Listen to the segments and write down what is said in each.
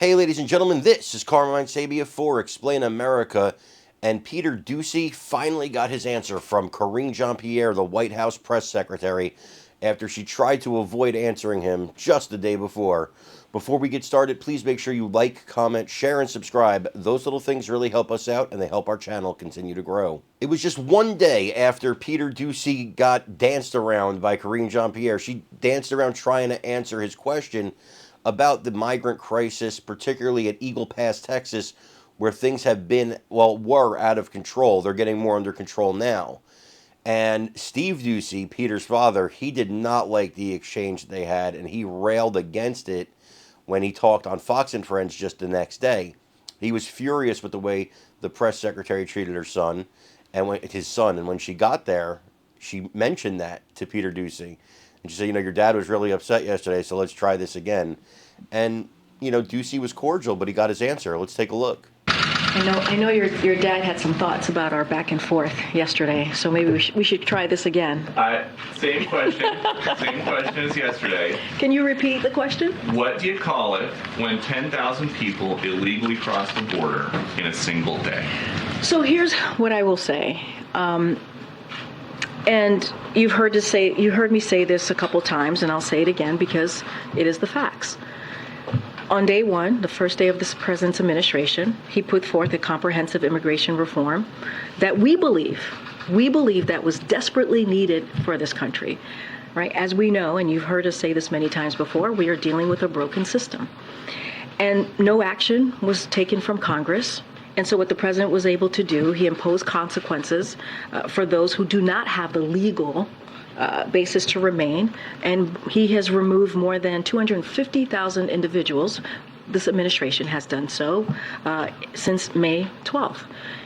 Hey, ladies and gentlemen, this is Carmine Sabia for Explain America, and Peter Doocy finally got his answer from Karine Jean-Pierre, the White House press secretary, after she tried to avoid answering him just the day before. Before we get started, please make sure you like, comment, share, and subscribe. Those little things really help us out, and they help our channel continue to grow. It was just one day after Peter Doocy got danced around by Karine Jean-Pierre. She danced around trying to answer his question about the migrant crisis, particularly at Eagle Pass, Texas, where things have been, well, were out of control. They're getting more under control now. And Steve Doocy, Peter's father, he did not like the exchange they had, and he railed against it when he talked on Fox and Friends just the next day. He was furious with the way the press secretary treated her son, and when she got there, she mentioned that to Peter Doocy. And she said, your dad was really upset yesterday, so let's try this again. And, Doocy was cordial, but he got his answer. Let's take a look. I know your dad had some thoughts about our back and forth yesterday, so maybe we should try this again. Same question as yesterday. Can you repeat the question? What do you call it when 10,000 people illegally cross the border in a single day? So here's what I will say. And you heard me say this a couple times, and I'll say it again because it is the facts. On day one, the first day of this president's administration, he put forth a comprehensive immigration reform that we believe that was desperately needed for this country. Right? As we know, and you've heard us say this many times before, we are dealing with a broken system. And no action was taken from Congress. And so what the president was able to do, he imposed consequences for those who do not have the legal basis to remain. And he has removed more than 250,000 individuals. This administration has done so since May 12th.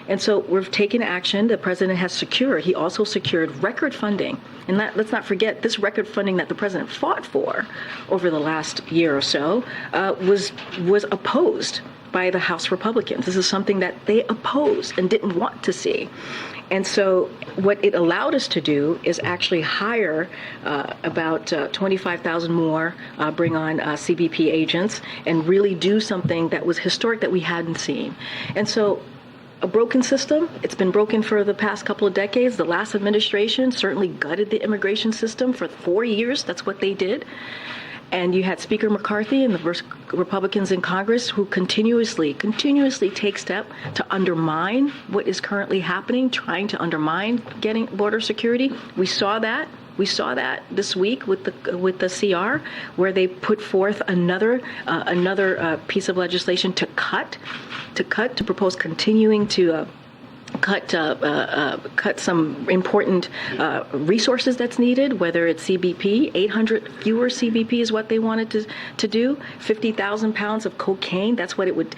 And so we've taken action. The president has secured. He also secured record funding. And let's not forget, this record funding that the president fought for over the last year or so was opposed by the House Republicans. This is something that they opposed and didn't want to see. And so what it allowed us to do is actually hire about 25,000 more, bring on CBP agents, and really do something that was historic that we hadn't seen. And so a broken system, it's been broken for the past couple of decades. The last administration certainly gutted the immigration system for 4 years. That's what they did. And you had Speaker McCarthy and the Republicans in Congress who continuously take steps to undermine what is currently happening, trying to undermine getting border security. We saw that this week with the CR, where they put forth another piece of legislation to propose continuing to cut some important resources that's needed, whether it's CBP. 800 fewer CBP is what they wanted to do. 50,000 pounds of cocaine. That's what it would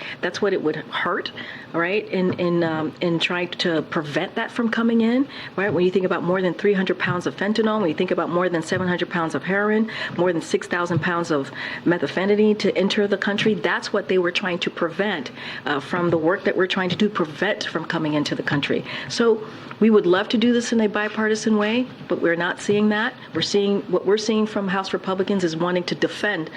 hurt, right? In trying to prevent that from coming in, right? When you think about more than 300 pounds of fentanyl, when you think about more than 700 pounds of heroin, more than 6,000 pounds of methamphetamine to enter the country, that's what they were trying to prevent from the work that we're trying to do, prevent from coming into the country. So we would love to do this in a bipartisan way, but we're not seeing that. What we're seeing from House Republicans is wanting to defund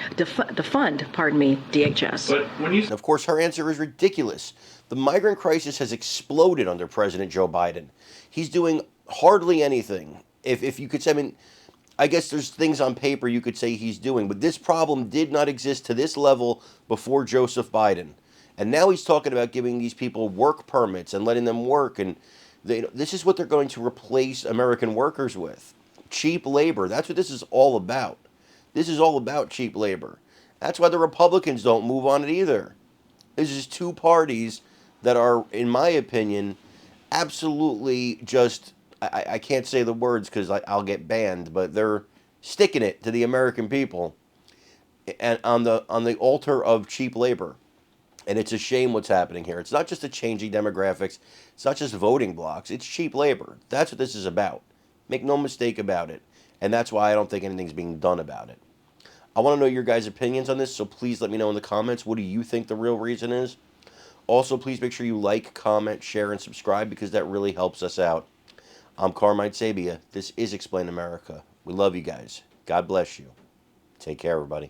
DHS. But of course, her answer is ridiculous. The migrant crisis has exploded under President Joe Biden. He's doing hardly anything. If you could say, I guess there's things on paper you could say he's doing, but this problem did not exist to this level before Joseph Biden. And now he's talking about giving these people work permits and letting them work. And this is what they're going to replace American workers with. Cheap labor. That's what this is all about. This is all about cheap labor. That's why the Republicans don't move on it either. This is two parties that are, in my opinion, absolutely just, I can't say the words because I'll get banned, but they're sticking it to the American people and on the altar of cheap labor. And it's a shame what's happening here. It's not just the changing demographics. It's not just voting blocks. It's cheap labor. That's what this is about. Make no mistake about it. And that's why I don't think anything's being done about it. I want to know your guys' opinions on this, so please let me know in the comments. What do you think the real reason is? Also, please make sure you like, comment, share, and subscribe because that really helps us out. I'm Carmine Sabia. This is Explain America. We love you guys. God bless you. Take care, everybody.